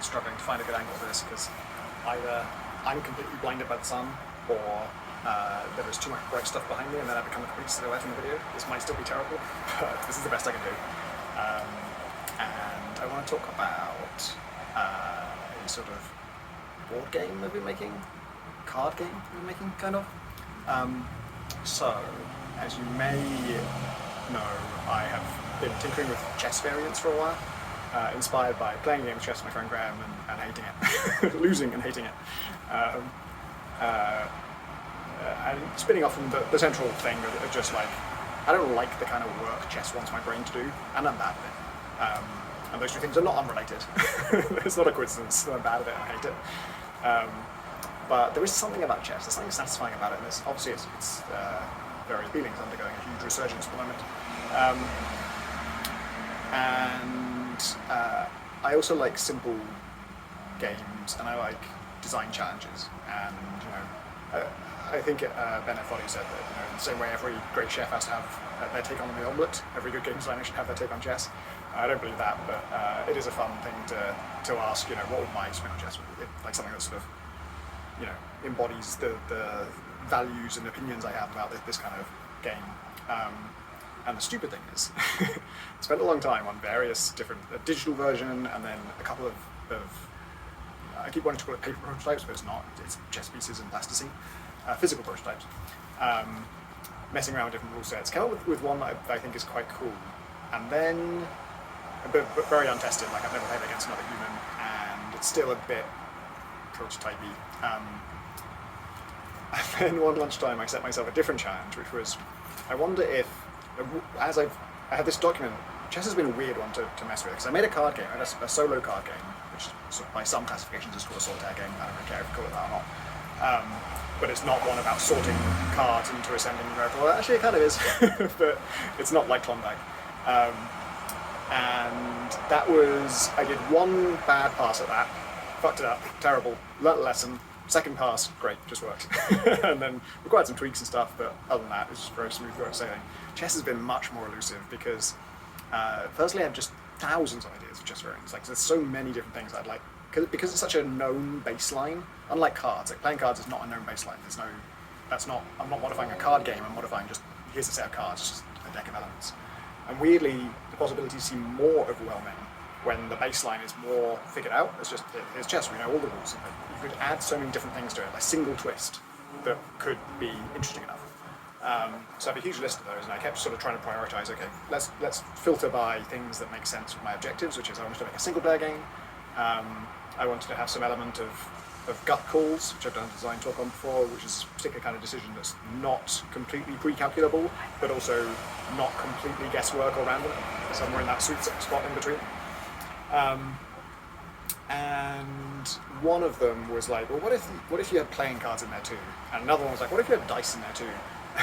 been struggling to find a good angle for this because either I'm completely blinded by the sun, or there is too much bright stuff behind me, and then I become a complete silhouette in the video. This might still be terrible, but this is the best I can do. And I want to talk about a sort of board game that we're making, card game we're making, kind of. So, as you may know, I have been tinkering with chess variants for a while, inspired by playing a game of chess with my friend Graham and hating it, losing and hating it. And spinning off from the central thing of just like, I don't like the kind of work chess wants my brain to do, and I'm bad at it. And those two things are not unrelated. It's not a coincidence that I'm bad at it and I hate it. But there is something about chess, there's something satisfying about it, and obviously it's very appealing. It's undergoing a huge resurgence at the moment. I also like simple games, and I like design challenges, and I think Bennett Foddy said that in the same way every great chef has to have their take on the omelette, every good game designer should have their take on chess. I don't believe that, but it is a fun thing to ask, what would my spin on chess be? Like something that sort of, embodies the values and opinions I have about this kind of game. And the stupid thing is, I spent a long time on various different, a digital version, and then a couple of I keep wanting to call it paper prototypes, but it's not, it's chess pieces and plasticine, physical prototypes. Messing around with different rule sets, came up with one that I think is quite cool, and then, but very untested, like I've never played against another human, and it's still a bit prototypey. And then one lunchtime I set myself a different challenge, which was, I wonder if, I had this document, chess has been a weird one to mess with, because I made a card game, I had a solo card game, which sort of by some classifications is called a solitaire game, I don't really care if you call it that or not. But it's not one about sorting cards into ascending numerical. Well, actually it kind of is, but it's not like Klondike. And that was, I did one bad pass at that, fucked it up, terrible, learnt a lesson, second pass, great, just worked. And then required some tweaks and stuff, but other than that, it was just very smooth sailing. Chess has been much more elusive because, firstly, I have just thousands of ideas of chess variants. Like, there's so many different things I'd like, because it's such a known baseline. Unlike cards, like playing cards is not a known baseline. I'm not modifying a card game. I'm modifying just here's a set of cards, just a deck of elements. And weirdly, the possibilities seem more overwhelming when the baseline is more figured out. It's chess. We know all the rules. You could add so many different things to it, a single twist that could be interesting enough. So I have a huge list of those, and I kept sort of trying to prioritize. Okay, let's filter by things that make sense with my objectives, which is I wanted to make a single player game. I wanted to have some element of gut calls, which I've done a design talk on before, which is a particular kind of decision that's not completely pre-calculable, but also not completely guesswork or random, somewhere in that sweet spot in between. And one of them was like, well, what if you had playing cards in there too? And another one was like, what if you had dice in there too?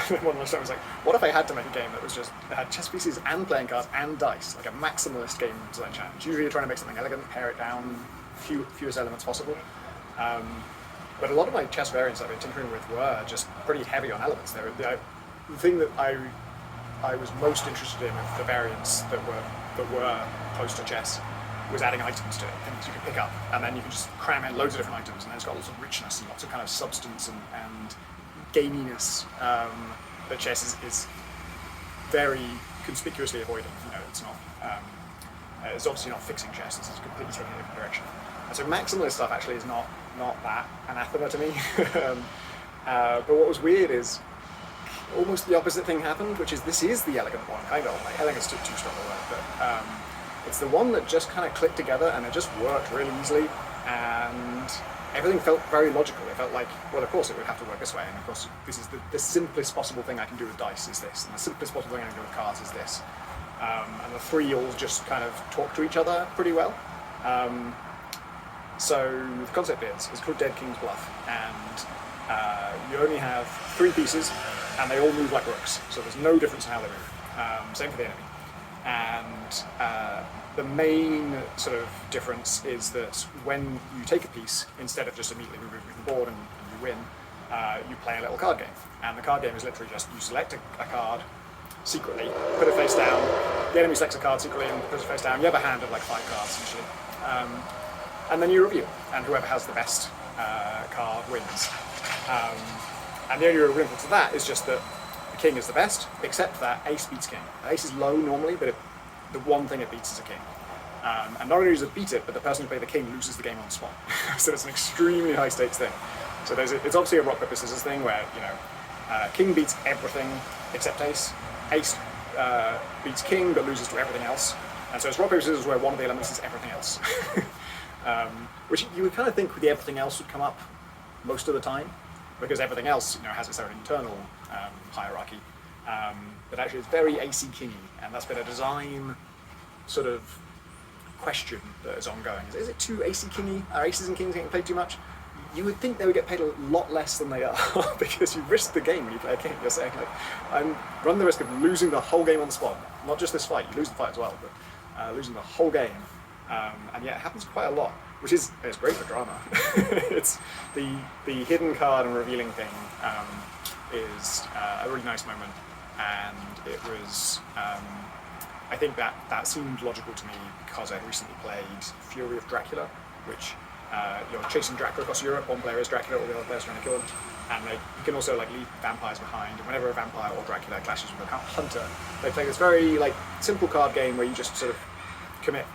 And one of them was like, what if I had to make a game that was just had chess pieces and playing cards and dice, like a maximalist game design challenge. Usually you're trying to make something elegant, pare it down, fewest elements possible. But a lot of my chess variants I've been tinkering with were just pretty heavy on elements. The thing that I was most interested in of the variants that were close to chess was adding items to it, things you can pick up, and then you can just cram in loads of different items, and then it's got lots of richness and lots of kind of substance and gaminess that chess is very conspicuously avoiding. It's not. It's obviously not fixing chess. It's completely taking a different direction. And so maximalist stuff actually is not that anathema to me. But what was weird is almost the opposite thing happened, which is this is the elegant one, kind of. Like elegant's too strong a word, but it's the one that just kind of clicked together and it just worked really easily, and everything felt very logical. It felt like, well, of course it would have to work this way, and of course this is the simplest possible thing I can do with dice is this, and the simplest possible thing I can do with cards is this. And the three all just kind of talk to each other pretty well. So the concept is called Dead King's Bluff, and you only have three pieces, and they all move like rooks, so there's no difference in how they move. Same for the enemy. And the main sort of difference is that when you take a piece, instead of just immediately removing it from the board and you win, you play a little card game. And the card game is literally just you select a card secretly, put it face down, the enemy selects a card secretly and puts it face down. You have a hand of like 5 cards usually. and then you reveal, and whoever has the best card wins. And the only real wrinkle to that is just that the king is the best, except that ace beats king. Ace is low normally, but the one thing it beats is a king. And not only does it beat it, but the person who played the king loses the game on the spot. So it's an extremely high stakes thing. So it's obviously a rock, paper, scissors thing where, king beats everything except ace. Ace beats king but loses to everything else. And so it's rock, paper, scissors where one of the elements is everything else. Which you would kind of think the everything else would come up most of the time, because everything else has its own internal hierarchy. But actually it's very AC-kingy, and that's been a design sort of question that is ongoing. Is it too AC-kingy? Are aces and kings getting played too much? You would think they would get paid a lot less than they are, because you risk the game when you play a king. You're saying, like, I run the risk of losing the whole game on the spot. Not just this fight, you lose the fight as well, but losing the whole game. And yeah, it happens quite a lot, which is great for drama. It's the hidden card and revealing thing is a really nice moment, and it was I think that seemed logical to me because I'd recently played Fury of Dracula, which you're chasing Dracula across Europe. One player is Dracula, all the other players are trying to kill him, and you can also leave vampires behind. And whenever a vampire or Dracula clashes with a hunter, they play this very simple card game where you just sort of commit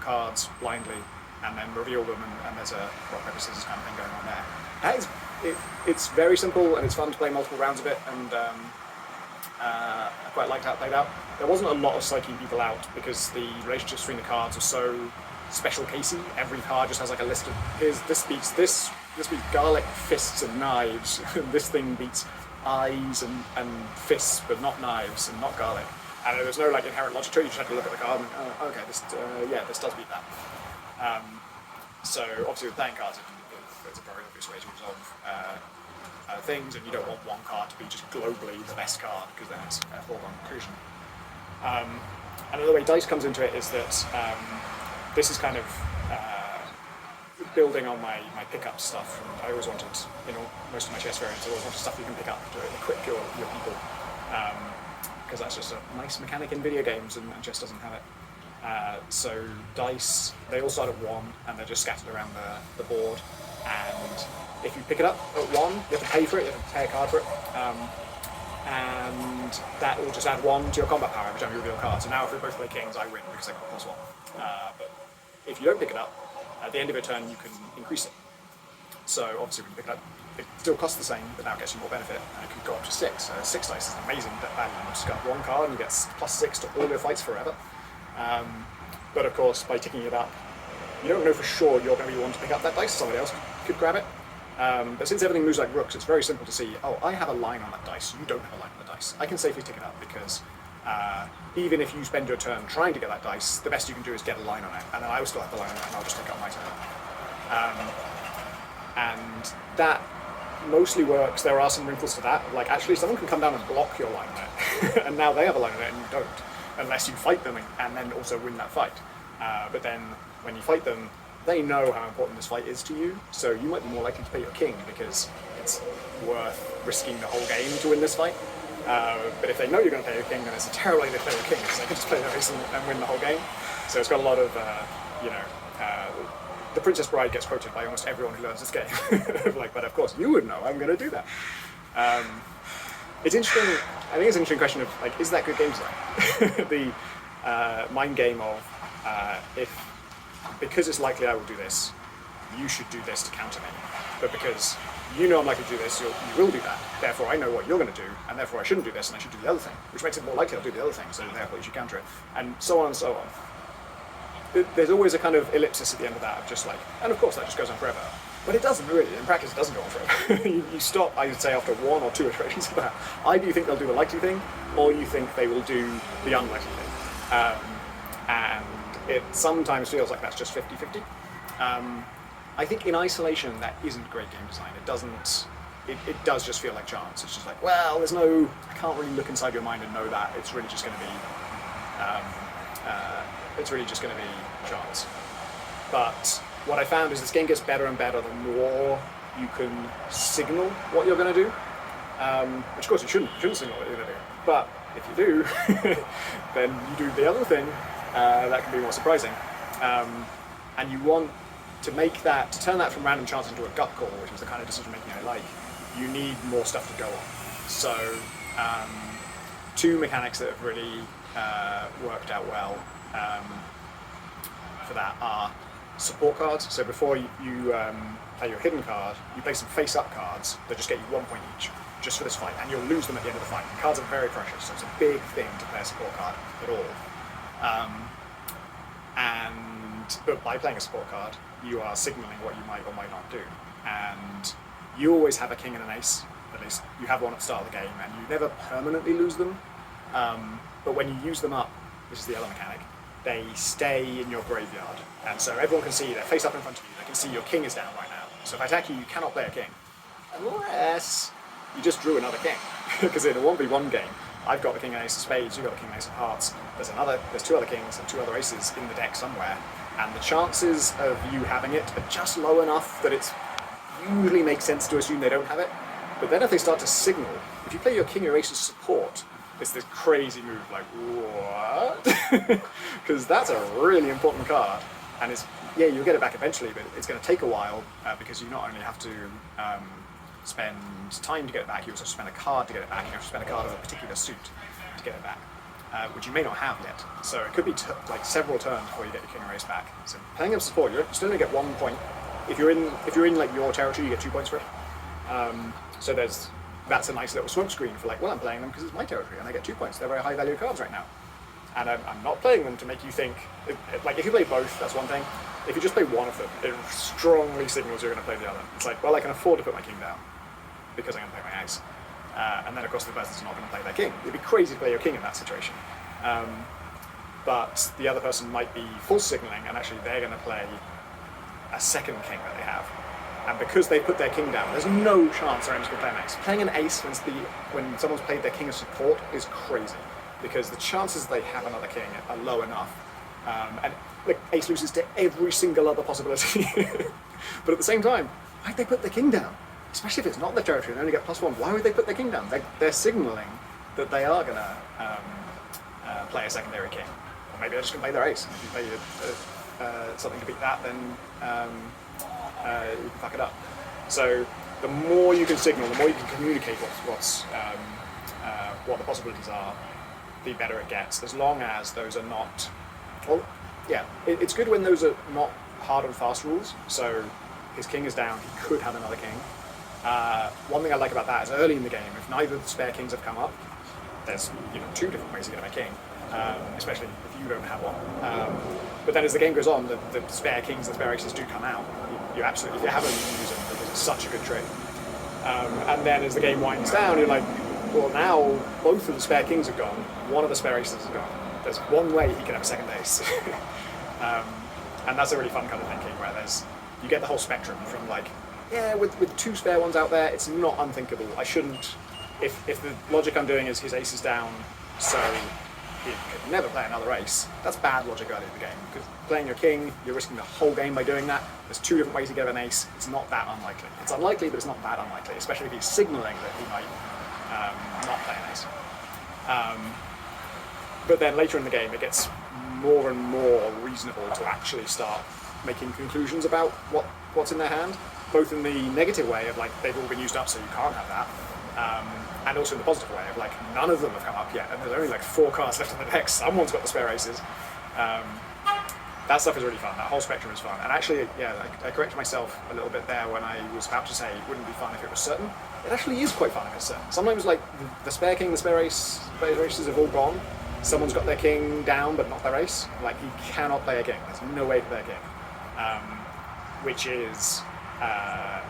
cards blindly and then reveal them, and there's a rock, paper, scissors kind of thing going on there. It's very simple, and it's fun to play multiple rounds of it, and I quite liked how it played out. There wasn't a lot of psyching people out because the relationships between the cards are so special casey. Every card just has a list of this beats this beats garlic, fists, and knives. This thing beats eyes and fists, but not knives and not garlic. And there's no inherent logic to it. You just have to look at the card and okay, this does beat that. So obviously with playing cards, it's a very obvious way to resolve things, and you don't want one card to be just globally the best card, because then it's a foregone conclusion. Another way dice comes into it is that this is kind of building on my pickup stuff. I always wanted, most of my chess variants, I always wanted stuff you can pick up to equip your people, because that's just a nice mechanic in video games, and chess doesn't have it. So dice, they all start at 1, and they're just scattered around the board, and if you pick it up at 1, you have to pay for it, you have to pay a card for it, and that will just add 1 to your combat power every time you reveal a card. So now if we both play kings, I win because I got +1. But if you don't pick it up, at the end of your turn you can increase it. So obviously when you pick it up, it still costs the same, but now it gets you more benefit, and it can go up to 6. 6 dice is an amazing value. You just got 1 card and you get +6 to all your fights forever. But of course, by ticking it up, you don't know for sure you're going to be one to pick up that dice. Somebody else could grab it. But since everything moves like rooks, it's very simple to see, oh, I have a line on that dice, you don't have a line on the dice. I can safely tick it up because even if you spend your turn trying to get that dice, the best you can do is get a line on it, and then I will still have the line on it, and I'll just take it on my turn. And that mostly works. There are some wrinkles to that, actually someone can come down and block your line on it, and now they have a line on it and you don't, unless you fight them and then also win that fight. But then when you fight them, they know how important this fight is to you, so you might be more likely to play your king because it's worth risking the whole game to win this fight. But if they know you're going to play your king, then it's a terrible idea to play your king, because they can just play their ace and win the whole game. So it's got a lot of, the Princess Bride gets quoted by almost everyone who learns this game. But of course you would know I'm going to do that. It's interesting. I think it's an interesting question of is that good game design? The mind game of because it's likely I will do this, you should do this to counter me. But because you know I'm likely to do this, you will do that. Therefore, I know what you're going to do, and therefore I shouldn't do this, and I should do the other thing, which makes it more likely I'll do the other thing. So therefore, you should counter it, and so on and so on. There's always a kind of ellipsis at the end of that, of just and of course that just goes on forever. But it doesn't really. In practice, it doesn't go on forever. you stop, I would say, after 1 or 2 iterations of that. Either you think they'll do the likely thing, or you think they will do the unlikely thing. And it sometimes feels like that's just 50-50. I think in isolation, that isn't great game design. It doesn't. It does just feel like chance. It's just well, there's no. I can't really look inside your mind and know that. It's really just going to be. It's really just going to be chance. But what I found is this game gets better and better the more you can signal what you're going to do. Which of course you shouldn't signal what you're going to do. But if you do, then you do the other thing. That can be more surprising. And you want to turn that from random chance into a gut call, which is the kind of decision making I like, you need more stuff to go on. So two mechanics that have really worked out well for that are support cards. So before you play your hidden card, you play some face-up cards that just get you 1 point each, just for this fight, and you'll lose them at the end of the fight. The cards are very precious, so it's a big thing to play a support card at all. But by playing a support card, you are signaling what you might or might not do. And you always have a king and an ace, at least you have one at the start of the game, and you never permanently lose them. But when you use them up, this is the other mechanic, they stay in your graveyard. And so everyone can see, they're face up in front of you, they can see your king is down right now. So if I attack you, you cannot play a king. Unless you just drew another king. Because in a 1v1 game, I've got the king and ace of spades, you've got the king and ace of hearts, there's two other kings and two other aces in the deck somewhere, and the chances of you having it are just low enough that it usually makes sense to assume they don't have it. But then if they start to signal, if you play your king or ace as support, it's this crazy move, like, what? Because that's a really important card, and you'll get it back eventually, but it's going to take a while, because you not only have to spend time to get it back, you also spend a card to get it back, you have to spend a card of a particular suit to get it back, which you may not have yet. So it could be like several turns before you get your king or ace back. So playing him support, you still only get 1 point. If you're in like your territory, you get 2 points for it. So that's a nice little smoke screen for like, well, I'm playing them because it's my territory and I get 2 points. They're very high value cards right now. And I'm not playing them to make you think, like if you play both, that's one thing. If you just play one of them, it strongly signals you're going to play the other. It's like, well, I can afford to put my king down because I'm going to play my ace. And then of course the person's not going to play their king. It'd be crazy to play your king in that situation. But the other person might be false signaling and actually they're going to play a second king that they have. And because they put their king down, there's no chance they're going to play an ace. Playing an ace when someone's played their king as support is crazy, because the chances they have another king are low enough. And like, ace loses to every single other possibility. But at the same time, why'd they put the king down? Especially if it's not their territory and they only get +1, why would they put their king down? They're signaling that they are going to play a secondary king. Or maybe they're just going to play their ace. If you play something to beat that, then you can fuck it up. So the more you can signal, the more you can communicate what the possibilities are, the better it gets, as long as those are not... Well, yeah, it's good when those are not hard and fast rules. So his king is down, he could have another king. One thing I like about that is early in the game, if neither of the spare kings have come up, there's 2 different ways to get a king, especially if you don't have one. But then as the game goes on, the spare kings and spare aces do come out. You absolutely, if you haven't used them, because it's such a good trick. And then as the game winds down, you're like, well, now both of the spare kings are gone, one of the spare aces is gone. There's one way he can have a second ace. And that's a really fun kind of thinking, where you get the whole spectrum from like, yeah, with 2 spare ones out there, it's not unthinkable. I shouldn't, if the logic I'm doing is his ace is down, so he could never play another ace, that's bad logic early in the game. Because playing your king, you're risking the whole game by doing that. There's 2 different ways to get an ace. It's not that unlikely. It's unlikely, but it's not that unlikely, especially if he's signaling that he might not play an ace. But then later in the game, it gets more and more reasonable to actually start making conclusions about what's in their hand, both in the negative way of like, they've all been used up so you can't have that, and also in the positive way of like, none of them have come up yet and there's only like 4 cards left in the deck, someone's got the spare aces. That stuff is really fun, that whole spectrum is fun. And actually, yeah, I corrected myself a little bit there when I was about to say it wouldn't be fun if it was certain. It actually is quite fun if it's certain. Sometimes like the spare king, the spare aces have all gone, someone's got their king down but not their ace, like he cannot play a king, there's no way to play a king. Which is,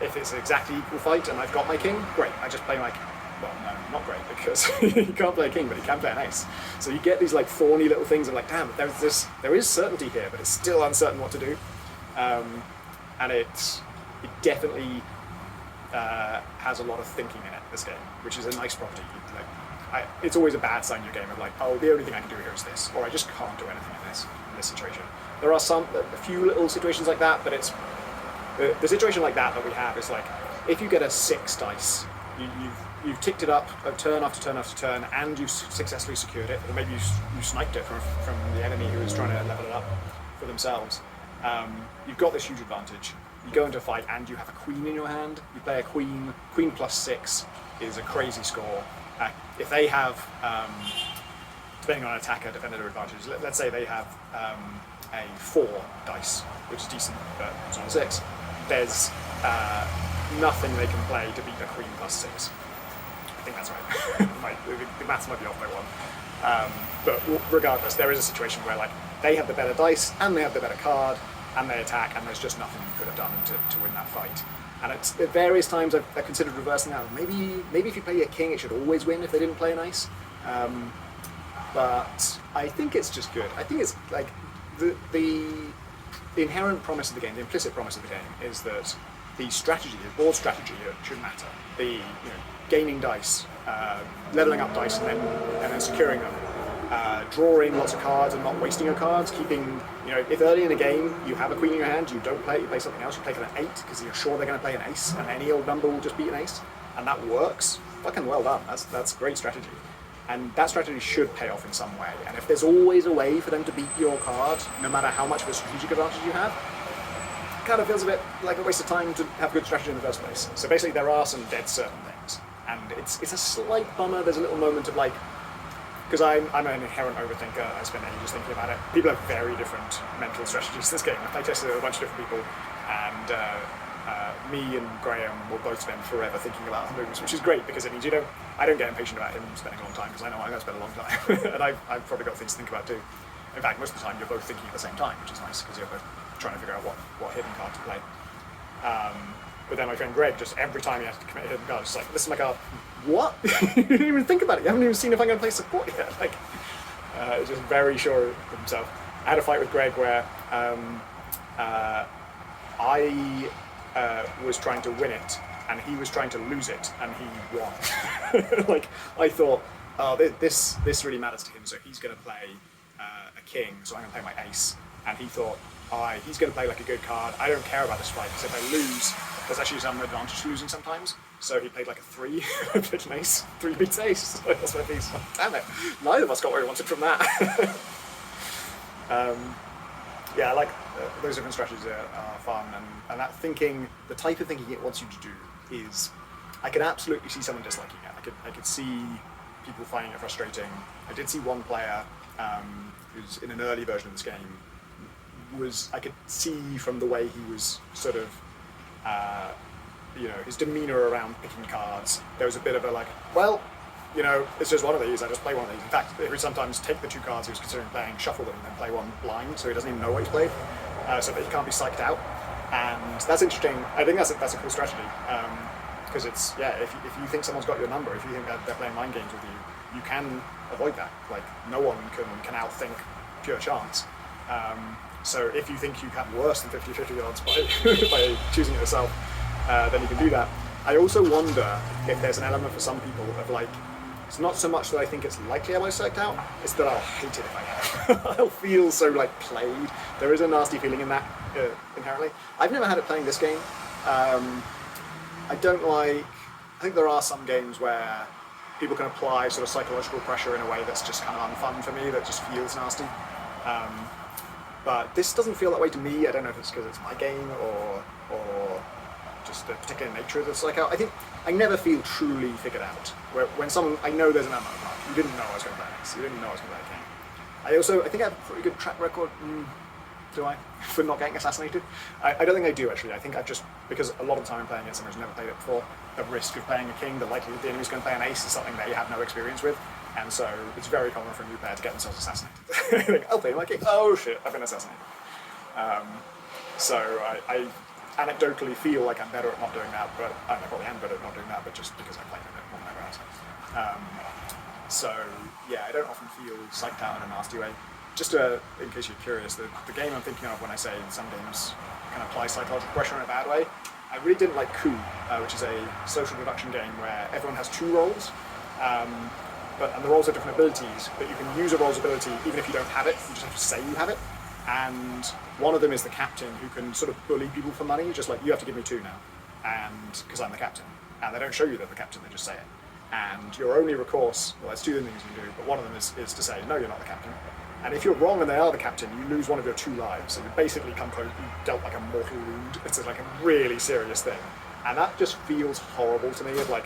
if it's an exactly equal fight and I've got my king, great, I just play my king. Well, no, not great, because he can't play a king, but he can play an ace. So you get these like thorny little things of like, damn, there is certainty here, but it's still uncertain what to do. And it definitely has a lot of thinking in it, this game, which is a nice property. It's always a bad sign in your game of like, oh, the only thing I can do here is this, or I just can't do anything in this situation. There are a few little situations like that, but it's the situation like that we have is like, if you get a 6 dice, you've ticked it up turn after turn after turn, and you've successfully secured it, or maybe you sniped it from the enemy who is trying to level it up for themselves. you've got this huge advantage. You go into a fight and you have a queen in your hand. You play a queen. Queen +6 is a crazy score. If they have, depending on attacker, defender advantage, let's say they have a 4 dice, which is decent, but it's on a 6. There's nothing they can play to beat a queen +6. I think that's right. The maths might be off by 1. But regardless, there is a situation where like they have the better dice and they have the better card and they attack, and there's just nothing you could have done to win that fight. And at various times I've considered reversing that. Maybe if you play a king, it should always win if they didn't play an ace. But I think it's just good. I think it's like the inherent promise of the game, the implicit promise of the game, is that the strategy, the board strategy, should matter. The gaining dice, leveling up dice, and then securing them. Drawing lots of cards and not wasting your cards, keeping, if early in a game you have a queen in your hand, you don't play it, you play something else, you play an 8 because you're sure they're going to play an ace, and any old number will just beat an ace, and that works. Fucking well done. That's great strategy. And that strategy should pay off in some way. And if there's always a way for them to beat your card, no matter how much of a strategic advantage you have, it kind of feels a bit like a waste of time to have good strategy in the first place. So basically there are some dead certain things. And it's a slight bummer. There's a little moment of like, because I'm an inherent overthinker, I spend ages thinking about it. People have very different mental strategies in this game. I playtested with a bunch of different people, and me and Graham will both spend forever thinking about moves, which is great because it means I don't get impatient about him spending a long time because I know I'm going to spend a long time, and I've probably got things to think about too. In fact, most of the time you're both thinking at the same time, which is nice because you're both trying to figure out what hidden card to play. But then my friend Greg, just every time he has to commit a hidden card, just like, this is my card. What? You didn't even think about it. You haven't even seen if I'm going to play support yet. Like, just very sure of himself. I had a fight with Greg where I was trying to win it, and he was trying to lose it, and he won. Like, I thought, oh, this really matters to him, so he's going to play a king, so I'm going to play my ace. And he thought, he's going to play like a good card. I don't care about this fight, because if I lose, there's actually some advantage to losing sometimes. So he played like a 3, played an ace, 3 beats ace. So that's my piece. Oh, damn it, neither of us got what we wanted from that. Yeah, I like those different strategies are fun, and that thinking, the type of thinking it wants you to do is, I could absolutely see someone disliking it. I could see people finding it frustrating. I did see one player who's in an early version of this game, I could see from the way he was sort of, his demeanor around picking cards, there was a bit of a like, well, it's just one of these, I just play one of these. In fact, he would sometimes take the 2 cards he was considering playing, shuffle them, and then play one blind, so he doesn't even know what he's played, so that he can't be psyched out. And that's interesting. I think that's a cool strategy, because it's, if you think someone's got your number, if you think that they're playing mind games with you, you can avoid that. Like, no one can outthink pure chance. So if you think you have worse than 50-50 odds by choosing it yourself, then you can do that. I also wonder if there's an element for some people of like, it's not so much that I think it's likely I might select out, it's that I'll hate it if I have. I'll feel so like played. There is a nasty feeling in that inherently. I've never had it playing this game. I think there are some games where people can apply sort of psychological pressure in a way that's just kind of unfun for me, that just feels nasty. But this doesn't feel that way to me. I don't know if it's because it's my game or just the particular nature of the psych out. I think I never feel truly figured out. When I know there's an element of like, you didn't know I was going to play an ace, you didn't know I was going to play a king. I think I have a pretty good track record, do I, for not getting assassinated? I don't think I do actually. I think I've just, because a lot of the time I'm playing against someone who's never played it before, the risk of playing a king, the likelihood the enemy's going to play an ace is something they have no experience with. And so it's very common for a new player to get themselves assassinated. I'll play my king. Oh shit, I've been assassinated. So I anecdotally feel like I'm better at not doing that, but I probably am better at not doing that, but just because I play a bit more than everyone else. So yeah, I don't often feel psyched out in a nasty way. Just in case you're curious, the game I'm thinking of when I say some games can apply psychological pressure in a bad way, I really didn't like Coup, which is a social deduction game where everyone has 2 roles. And the roles have different abilities, but you can use a role's ability even if you don't have it, you just have to say you have it. And one of them is the captain, who can sort of bully people for money, just like, you have to give me 2 now, and because I'm the captain. And they don't show you they're the captain, they just say it. And your only recourse, well, there's 2 things you can do, but one of them is to say, no, you're not the captain. And if you're wrong and they are the captain, you lose one of your 2 lives. So you basically come close, you dealt like a mortal wound. It's like a really serious thing. And that just feels horrible to me, of like,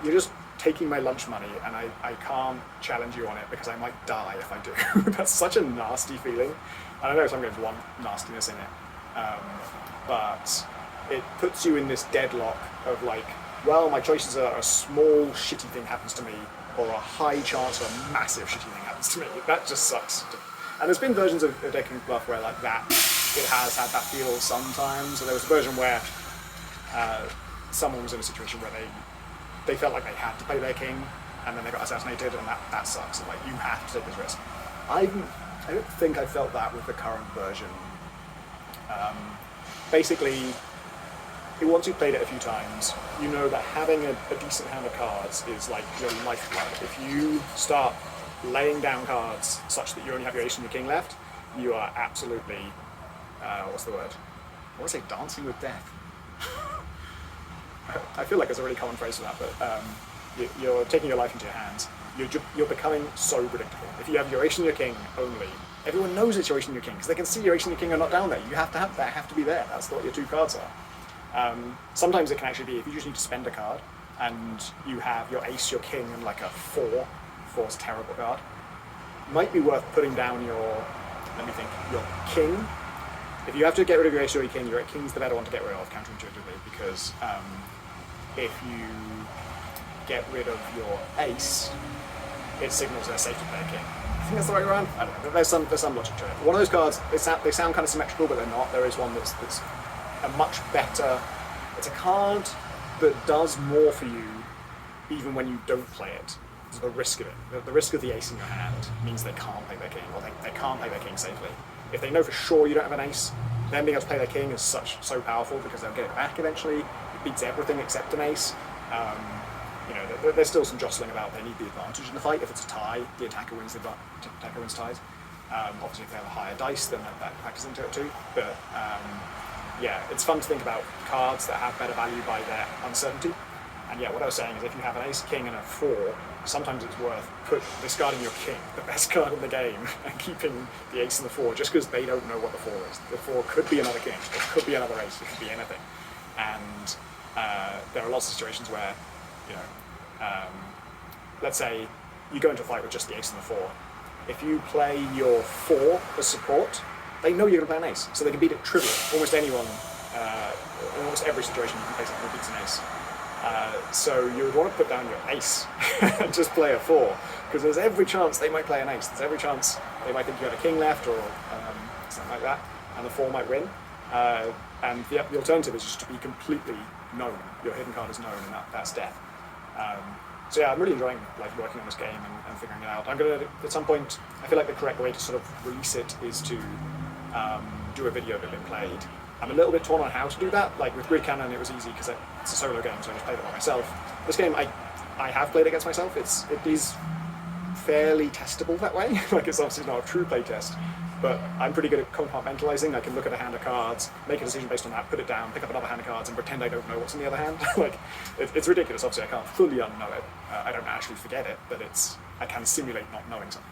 you're just taking my lunch money and I can't challenge you on it because I might die if I do. That's such a nasty feeling. And I know some games want nastiness in it, but it puts you in this deadlock of like, well, my choices are a small shitty thing happens to me, or a high chance of a massive shitty thing happens to me. That just sucks. And there's been versions of decking Bluff where like that, it has had that feel sometimes. So there was a version where someone was in a situation where they felt like they had to play their king, and then they got assassinated, and that sucks. Like, you have to take this risk. I don't think I felt that with the current version. Basically, once you've played it a few times, you know that having a decent hand of cards is like your lifeblood. If you start laying down cards such that you only have your ace and your king left, you are absolutely, what's the word? I want to say dancing with death. I feel like it's a really common phrase for that, but you're taking your life into your hands. You're becoming so predictable. If you have your ace and your king only, everyone knows it's your ace and your king, because they can see your ace and your king are not down there. You have to have that, have to be there. That's what your 2 cards are. Sometimes it can actually be, if you just need to spend a card, and you have your ace, your king, and like a 4. 4's a terrible card. Might be worth putting down your king. If you have to get rid of your ace or your king's the better one to get rid of, counterintuitively, because if you get rid of your ace, it signals they're safe to play a king. I think that's the right way around. I don't know. There's some logic to it. One of those cards, they sound kind of symmetrical, but they're not. There is one that's a much better. It's a card that does more for you, even when you don't play it. It's the risk of it. The risk of the ace in your hand means they can't play their king, or they can't play their king safely. If they know for sure you don't have an ace, then being able to play their king is so powerful, because they'll get it back eventually. It beats everything except an ace. There's still some jostling about. They need the advantage in the fight. If it's a tie, the attacker wins ties. Obviously, if they have a higher dice, then that factors into it too. But yeah, it's fun to think about cards that have better value by their uncertainty. And yeah, what I was saying is, if you have an ace, king, and a 4, sometimes it's worth discarding your king, the best card in the game, and keeping the ace and the 4, just because they don't know what the 4 is. The 4 could be another king, it could be another ace, it could be anything. And there are lots of situations where, let's say you go into a fight with just the ace and the 4. If you play your 4 as support, they know you're going to play an ace, so they can beat it trivially. Almost anyone, in almost every situation, you can play something that beats an ace. So you would want to put down your ace and just play a 4, because there's every chance they might play an ace. There's every chance they might think you have a king left, or something like that, and the 4 might win. And the alternative is just to be completely known. Your hidden card is known, and that's death. So yeah, I'm really enjoying working on this game and figuring it out. I'm going to, at some point, I feel like the correct way to sort of release it is to do a video of it being played. I'm a little bit torn on how to do that. Like with Grid Cannon, it was easy because it's a solo game, so I just played it by myself. This game, I have played against myself. It is fairly testable that way. Like, it's obviously not a true playtest, but I'm pretty good at compartmentalizing. I can look at a hand of cards, make a decision based on that, put it down, pick up another hand of cards, and pretend I don't know what's in the other hand. Like, it's ridiculous. Obviously, I can't fully unknow it. I don't actually forget it, but I can simulate not knowing something.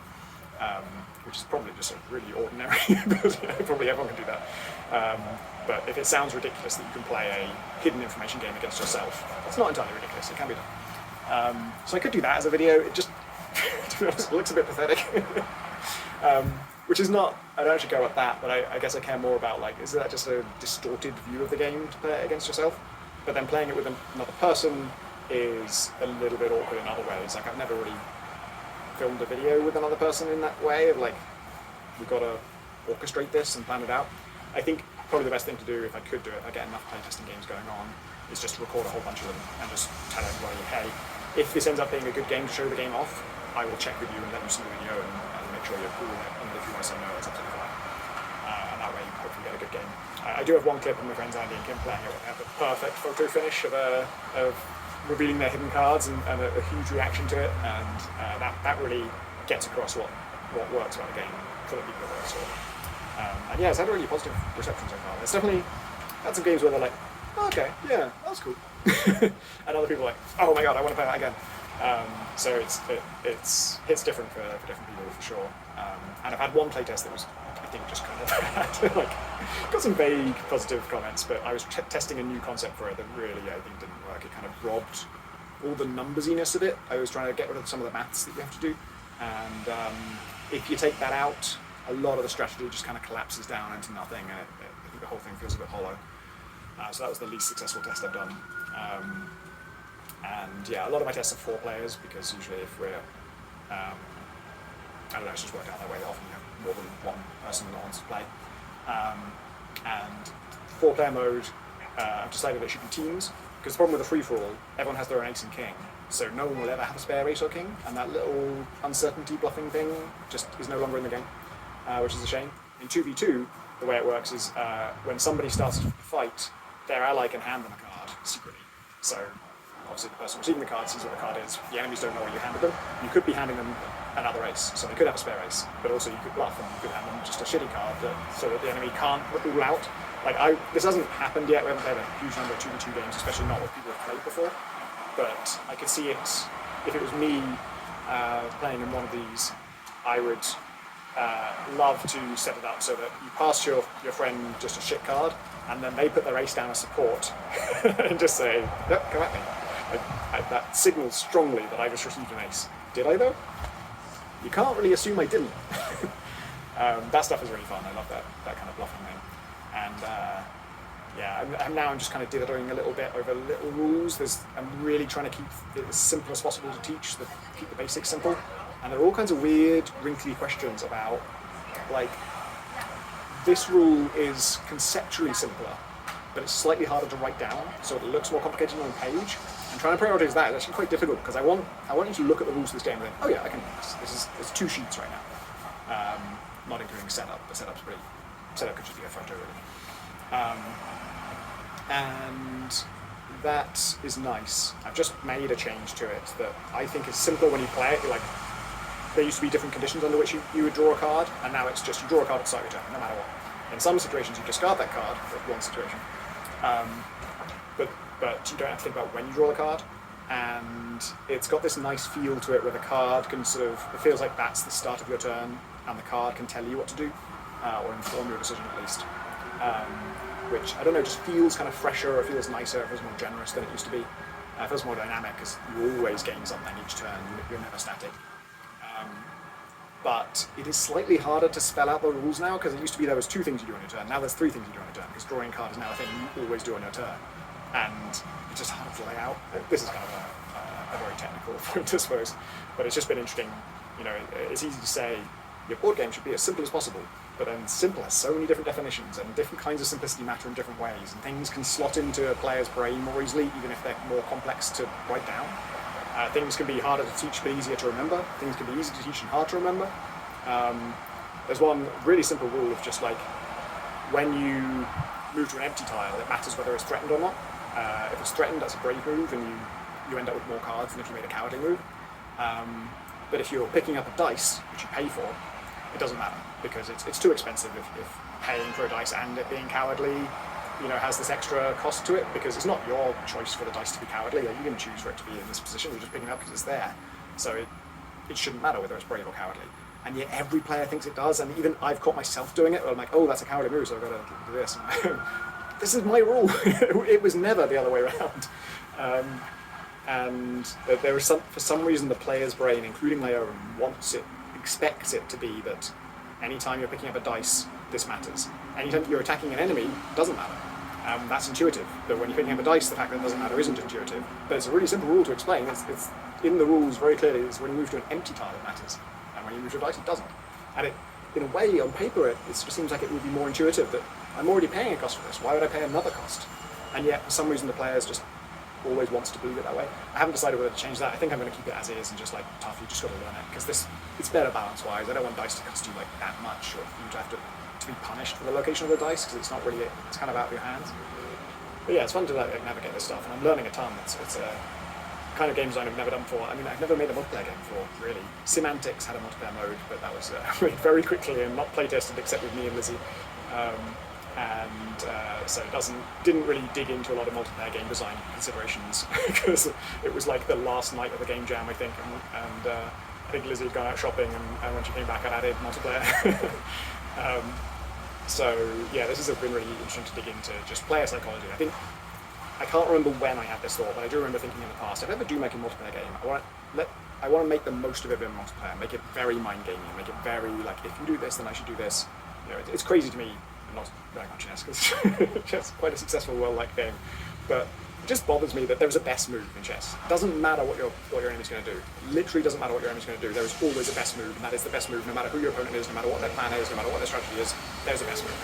Which is probably just really ordinary, but probably everyone can do that. But if it sounds ridiculous that you can play a hidden information game against yourself, it's not entirely ridiculous, it can be done. So I could do that as a video. It just, to be honest, it looks a bit pathetic. Which is not, I don't actually care about that, but I guess I care more about, like, is that just a distorted view of the game to play it against yourself? But then playing it with another person is a little bit awkward in other ways. Like, I've never really filmed a video with another person in that way of, like, we've got to orchestrate this and plan it out. I think probably the best thing to do, if I could do it, if I get enough playtesting games going on, is just to record a whole bunch of them and just tell everybody, hey, if this ends up being a good game to show the game off, I will check with you and let you see the video and make sure you're cool with it, and if you want to say no, it's absolutely fine. And that way you hopefully get a good game. I do have one clip of my friends Andy and Kim playing it, have a perfect photo finish of revealing their hidden cards and a huge reaction to it, and that really gets across what works about the game for the people that works for. And yeah, it's had a really positive reception so far. It's definitely had some games where they're like, oh, okay, yeah, that was cool. And other people are like, oh my god, I want to play that again. So it's different for different people for sure. And I've had one playtest that was, I think, just kind of bad. Like, got some vague positive comments, but I was testing a new concept for it that really, I think, didn't work. It kind of robbed all the numbersiness of it. I was trying to get rid of some of the maths that you have to do, and if you take that out, a lot of the strategy just kind of collapses down into nothing, and I think the whole thing feels a bit hollow. So that was the least successful test I've done. And yeah, a lot of my tests are 4 players, because usually if we're, I don't know, it's just worked out that way. Often you have more than one person that wants to play. And 4-player mode, I've decided it should be teams, because the problem with a free-for-all, everyone has their own ace and king, so no one will ever have a spare ace or king, and that little uncertainty bluffing thing just is no longer in the game, which is a shame. In 2v2, the way it works is when somebody starts a fight, their ally can hand them a card secretly. So obviously the person receiving the card sees what the card is. The enemies don't know what you handed them. You could be handing them another ace, so they could have a spare ace, but also you could bluff and you could hand them just a shitty card so that the enemy can't rule out. Like, this hasn't happened yet. We haven't played a huge number of 2v2 games, especially not with people who've played before. But I could see it, if it was me playing in one of these, I would love to set it up so that you pass your friend just a shit card, and then they put their ace down as support and just say, yep, come at me. That signals strongly that I just received an ace. Did I though? You can't really assume I didn't. That stuff is really fun. I love that kind of bluffing thing. And yeah, I'm just kind of dithering a little bit over little rules. I'm really trying to keep it as simple as possible to teach, keep the basics simple. And there are all kinds of weird, wrinkly questions about, like, this rule is conceptually simpler, but it's slightly harder to write down, so it looks more complicated on the page. And trying to prioritize that is actually quite difficult, because I want you to look at the rules of this game and think, oh yeah, I can do this. There's 2 sheets right now, not including setup. The setup could just be a photo, really. And that is nice. I've just made a change to it that I think is simpler when you play it. Like, there used to be different conditions under which you would draw a card, and now it's just you draw a card at the start of your turn, no matter what. In some situations, you discard that card for one situation, but you don't have to think about when you draw the card, and it's got this nice feel to it where the card can sort of, it feels like that's the start of your turn, and the card can tell you what to do, or inform your decision at least, which, I don't know, just feels kind of fresher, it feels nicer, it feels more generous than it used to be. It feels more dynamic, because you always gain something each turn, you're never static. But it is slightly harder to spell out the rules now, because it used to be there was 2 things you do on your turn. Now there's 3 things you do on your turn, because drawing a card is now a thing you always do on your turn. And it's just harder to lay out. This is kind of a very technical point, I suppose. But it's just been interesting. You know, it's easy to say your board game should be as simple as possible, but then simple has so many different definitions, and different kinds of simplicity matter in different ways, and things can slot into a player's brain more easily, even if they're more complex to write down. Things can be harder to teach but easier to remember. Things can be easy to teach and hard to remember. There's one really simple rule of just like, when you move to an empty tile, it matters whether it's threatened or not. If it's threatened, that's a brave move, and you end up with more cards than if you made a cowardly move. But if you're picking up a dice, which you pay for, it doesn't matter, because it's too expensive if paying for a dice and it being cowardly, you know, has this extra cost to it, because it's not your choice for the dice to be cowardly. Like, you didn't choose for it to be in this position, you're just picking it up because it's there. So it shouldn't matter whether it's brave or cowardly. And yet every player thinks it does, and even I've caught myself doing it, where I'm like, oh, that's a cowardly move, so I've got to do this. This is my rule. It was never the other way around. And there was for some reason, the player's brain, including my own, expects it to be that anytime you're picking up a dice, this matters. Anytime you're attacking an enemy, doesn't matter. That's intuitive. But when you're picking up a dice, the fact that it doesn't matter isn't intuitive. But it's a really simple rule to explain. It's in the rules very clearly. It's when you move to an empty tile, it matters. And when you move to a dice, it doesn't. And in a way, on paper, it sort of seems like it would be more intuitive that I'm already paying a cost for this. Why would I pay another cost? And yet, for some reason, the players just always wants to believe it that way. I haven't decided whether to change that. I think I'm going to keep it as is and just like, tough, you just got to learn it, because it's better balance-wise. I don't want dice to cost you like that much, or you to have to be punished for the location of the dice, because it's not really, it's kind of out of your hands. But yeah, it's fun to like, navigate this stuff, and I'm learning a ton. It's a kind of game design I've never done before. I mean, I've never made a multiplayer game before, really. Semantics had a multiplayer mode, but that was made very quickly and not playtested except with me and Lizzie. So it didn't really dig into a lot of multiplayer game design considerations, because it was like the last night of the game jam, I think, and I think Lizzie had gone out shopping, and when she came back, I'd added multiplayer. So yeah, this has been really interesting to dig into just player psychology. I think I can't remember when I had this thought, but I do remember thinking in the past, if I ever do make a multiplayer game, I want to make the most of it in multiplayer, make it very mind gaming, make it very like, if you do this, then I should do this. You know, it's crazy to me. I'm not very much in chess because it's quite a successful, well-liked game, but it just bothers me that there is a best move in chess. It doesn't matter what your enemy's going to do. It literally doesn't matter what your enemy's going to do. There is always a best move, and that is the best move, no matter who your opponent is, no matter what their plan is, no matter what their strategy is. There's a best move,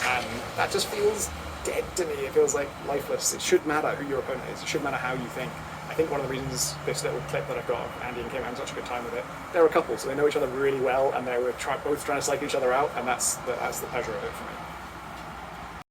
and that just feels dead to me. It feels like lifeless. It should matter who your opponent is. It should matter how you think. I think one of the reasons this little clip that I've got of Andy and Kim having such a good time with it, they're a couple, so they know each other really well, and they were both trying to psych each other out, and that's the pleasure of it for me.